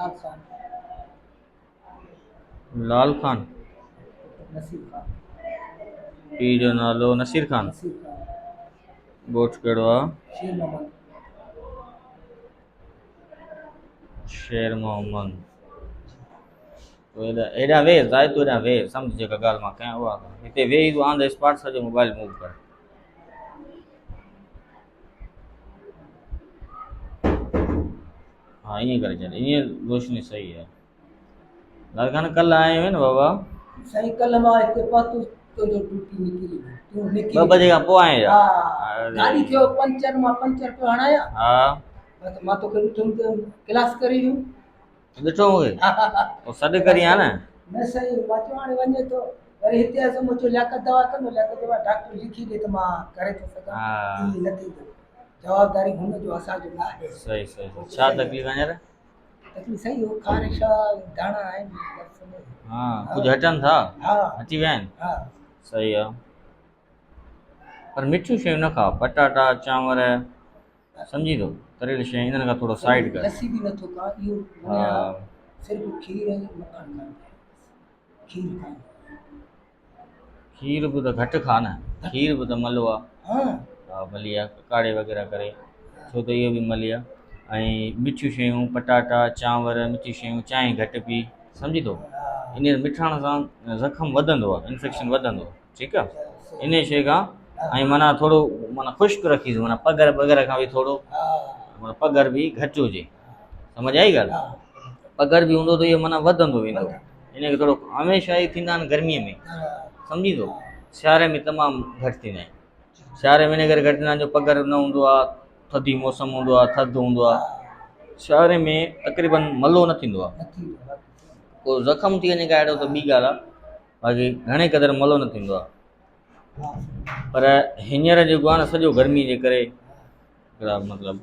लाल खान, लाल खान। नसीर खान, पीउ जो नालो नसीर खान। नसीर खान, ॻोठ कहिड़ो आहे? शेर मोहम्मद। शेर मोहम्मद। तूं हेॾां वेह जाए, तूं हेॾां वेह, सम्झ जेका ॻाल्हि मां कयां उहा कर। हिते वेही तूं ऑन द स्पॉट सॼो मोबाइल मूव कर। हाँ ईअं करे छॾ, ईअं रोशनी सही आहे। लाल खान कल्ह आए हुए न बाबा? साईं कल्ह मां हिते पहुतो तुंहिंजो टूटी निकिरी वियो, तूं निकिरी ॿ बजे खां पोइ आए छा? हा, गाॾी थियो पंचर, मां पंचर पियो हणायां। हा बसि मां तोखे ॾिठुमि त क्लास करे वियुमि। ॾिठो मूंखे पोइ सॾु करी आहे न। न साईं, मां चयो हाणे वञे थो, वरी हिते आयुसि, मूं चयो लियाकत दवा कंदो, लियाकत दवा डॉक्टर लिखी ॾे त मां करे थो सघां। हा ईअं न थींदो, जवाबदारी हुनजो, असांजो न आहे। सही सही। छा तकलीफ़ हींअर? तकलीफ़ साईं हो ख़ारिश दाणा आहिनि बस में। हा कुझु हटनि था? हा अची विया आहिनि? हा। सही आहे, पर मिठियूं शयूं न खाओ, पटाटा चांवर सम्झी थो, तरियल शइ इन्हनि खां थोरो साइड कर। लस्सी बि नथो खा, इहो हा सिर्फ़ु खीर ऐं मखण खाईंदो, खीर खाईंदो। खीर बि त घटि खा न, खीर बि त मलो आहे। हा हा मली आहे, काढ़े वग़ैरह करे, छो त इहो बि मली आहे। ऐं मिठियूं शयूं, पटाटा चांवर, मिठी शयूं, चांहि घटि पी, सम्झी थो। इन मिठाण सां ज़ख़्मु वधंदो आहे, इन्फेक्शन वधंदो आहे, ठीकु आहे। इन शइ खां ऐं माना थोरो माना ख़ुश्क रखीसि, माना पघर वग़ैरह खां बि थोरो, माना पघर बि घटि हुजे, सम्झ आई ॻाल्हि? पघर बि हूंदो त इहो माना वधंदो वेंदो। इनखे थोरो हमेशह ई थींदा आहिनि गर्मीअ में, सम्झी थो। सियारे में तमामु घटि थींदा आहिनि। सियारे में इन करे घटि थींदा आहिनि जो पघर न हूंदो आहे, थधी मौसम हूंदो आहे, थधि हूंदो आहे। सियारे में तक़रीबन मलो न थींदो आहे। को ज़ख़्मु थी वञे का अहिड़ो त ॿी ॻाल्हि आहे, बाक़ी घणे क़दुरु मलो न थींदो आहे। पर हींअर जेको आहे न सॼो गर्मी जे करे मतिलबु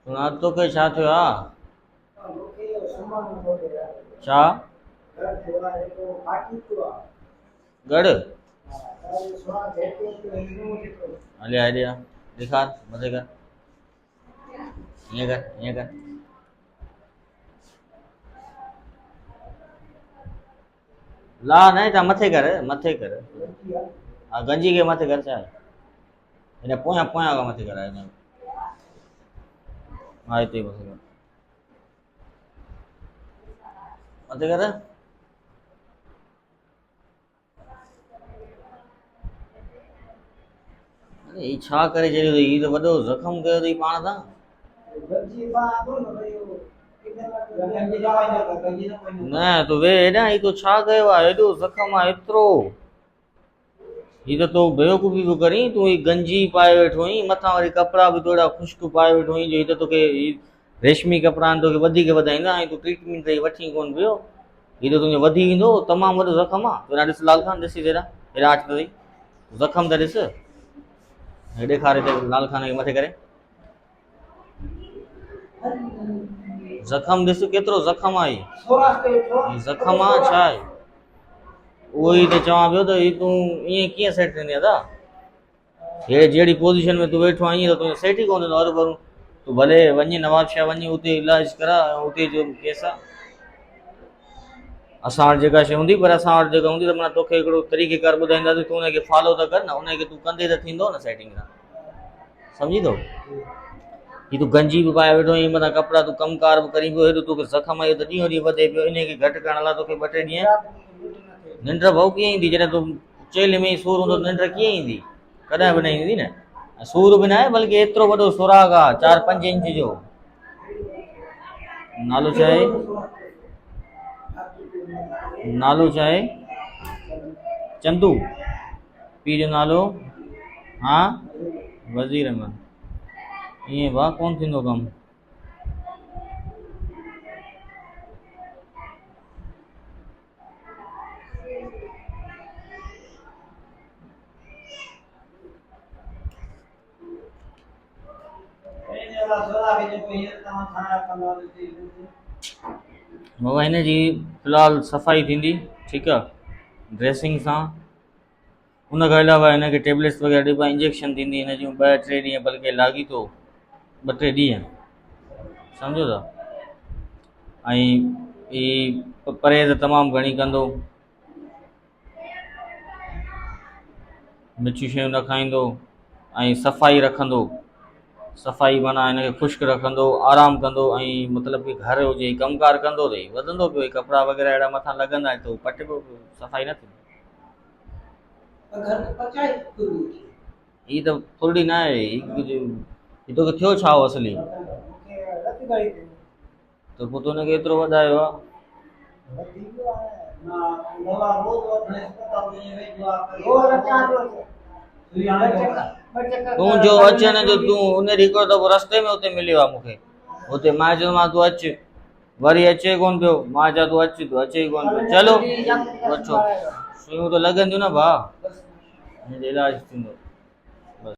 सुञात तोखे छा थियो आहे? छा गड़? हले हेॾे आ, ॾेखार मथे कर, ईअं कर, ईअं कर। ला न हेठां मथे कर, मथे कर। हा गंजी खे मथे कर, छा आहे हिन पोयां पोयां खां मथे कर। हा हिते मथे कर, मथे कर। अरे ही छा करे छॾियो अथई, हीउ त वॾो ज़ख़्मु कयो अथई पाण सां। न तूं वेह हेॾां, ही तूं छा कयो आहे, हेॾो ज़ख़्मु आहे एतिरो। हीअ त तो बेवकूफ़ी पियो करीं, तूं ही गंजी पाए वेठो आहीं, मथां वरी कपिड़ा बि तोड़ा ख़ुश्क पाए वेठो आहीं, जो हीअ त तोखे रेशमी कपिड़ा आहिनि, तोखे वधीक वधाईंदा, ऐं तूं ट्रीटमेंट त वठी कोन पियो। हीअ त तुंहिंजो वधी वेंदो, तमामु वॾो ज़ख़्मु आहे। तूं हेॾां ॾिस लाल खान, ॾिसी हेॾां, हेॾां अच त सही, ज़ख़्मु त ॾिस, ॾेखार हिते लाल खान खे मथे करे। ज़ख़्मु ॾिस केतिरो ज़ख़्मु आहे, ही ज़ख़्मु आहे छा आहे? उहो ई त चवां पियो त ही तूं ईअं कीअं सेट थींदे दादा? हे जहिड़ी पोज़ीशन में तूं वेठो आहीं त तुंहिंजो सेट ई कोन थींदो हरू भरू। तूं भले वञी नवाब शाह वञी उते इलाजु करा, उते जो केस आहे। असां वटि जेका शइ हूंदी, पर असां वटि जेका हूंदी त माना तोखे हिकिड़ो तरीक़ेकार ॿुधाईंदासीं, तूं हुनखे फॉलो त कर न, हुनखे तूं कंदे त थींदो न सेटिंग सां, सम्झी थो। ही तूं गंजी बि पाए वेठो आहीं, मथां कपिड़ा तूं कमकार बि करी पियो, हेॾो तोखे ज़ख़्मु आहे त ॾींहों ॾींहुं वधे पियो। इनखे घटि करण लाइ तोखे ॿ टे ॾींहं निंड भाऊ कीअं ईंदी, जॾहिं तूं चेल्हि में ई सूरु हूंदो निंड कीअं ईंदी? कॾहिं बि न ईंदी न। सूरु बि न आहे, बल्कि एतिरो वॾो सुराग आहे 4-5 इंच जो। नालो छा आहे? नालो छा आहे? चंदू। पीउ जो नालो? हा वज़ीर अहमद। ईअं भाउ कोन थींदो कमु। बाबा हिन जी फ़िलहालु सफ़ाई थींदी, ठीकु आहे, ड्रेसिंग सां। उन खां अलावा हिनखे टेबलेट्स वग़ैरह ॾिबा, इंजेक्शन थींदी हिन जूं 2-3 ॾींहं, बल्कि लागी थो 2-3 ॾींहं, सम्झो था। ऐं ही परहेज़ तमामु घणी कंदो, मिठियूं शयूं न खाईंदो ऐं सफ़ाई रखंदो। सफ़ाई माना हिनखे ख़ुश्क रखंदो, आराम कंदो, ऐं मतिलबु कि घर हुजे कमकार कंदो त वधंदो पियो, कपिड़ा वग़ैरह अहिड़ा मथां लॻंदा आहिनि त उहो पटिबो पियो, सफ़ाई न थींदी। घर में पचाई पूरी ही त फुरड़ी न आहे, ही तोखे थियो छा हो असली, मूंखे रत गई थी त पोइ तूं हुनखे एतिरो वधायो आहे। वधी वियो आहे ना दवा रोज़ वठणे रोज़ अचां थो तूं जो अचण जो तूं उन ॾींहुं हिकिड़ो दफ़ो रस्ते में उते मिलियो आहे मूंखे, हुते मां चयोमांसि तूं अचु, वरी अचे कोन पियो, मां चयो तूं अचु, तूं अचे ई कोन पियो। चलो वठो, सुयूं त लॻंदियूं न भाउ, हिन जो इलाजु थींदो।